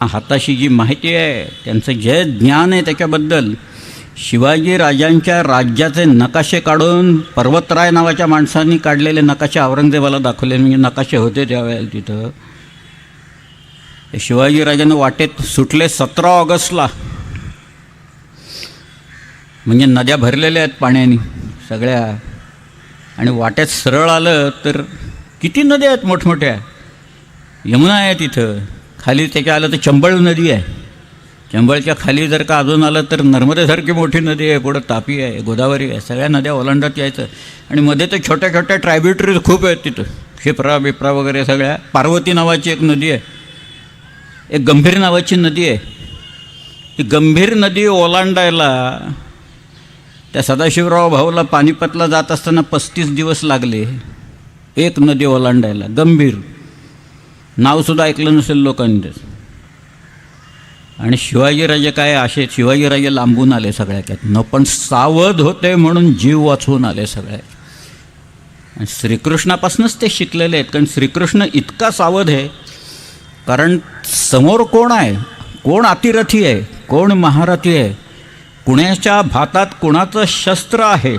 हाताशी जी माहिती आहे, त्यांचं जे ज्ञान आहे त्याच्याबद्दल शिवाजी राजांच्या राज्याचे नकाशे काढून पर्वतराय नावाच्या माणसांनी काढलेले नकाशे औरंगजेबाला दाखवले. म्हणजे नकाशे होते त्यावेळेला तिथं. शिवाजी राजांना वाटेत सुटले 17 ऑगस्टला. म्हणजे नद्या भरलेल्या आहेत पाण्याने सगळ्या, आणि वाटेत सरळ आलं तर किती नद्या आहेत मोठमोठ्या. यमुना आहे तिथं, खाली त्याच्या आलं तर चंबळ नदी आहे. चंबळच्या खाली जर का अजून आलं तर नर्मदेसारखी मोठी नदी आहे, पुढं तापी आहे, गोदावरी आहे. सगळ्या नद्या ओलांडत यायचं. आणि मध्ये तर छोट्या छोट्या ट्रायब्युटरीज खूप आहेत तिथं, क्षिप्रा बिप्रा वगैरे सगळ्या. पार्वती नावाची एक नदी आहे, एक गंभीर नावाची नदी आहे. ती गंभीर नदी ओलांडायला त्या सदाशिवराव भाऊला पानिपतला जात असताना 35 दिवस लागले. एक नदी ओलांडायला. गंभीर नावसुद्धा ऐकलं नसेल लोकांनी त्याचं. आणि शिवाजीराजे काय असे, शिवाजीराजे लांबून आले सगळ्यात, पण सावध होते म्हणून जीव वाचवून आले सगळ्या. आणि श्रीकृष्णापासूनच ते शिकलेले आहेत. कारण श्रीकृष्ण इतका सावध आहे, कारण समोर कोण आहे, कोण अतिरथी आहे, कोण महारथी आहे, कुणाच्या भातात कुणाचं शस्त्र आहे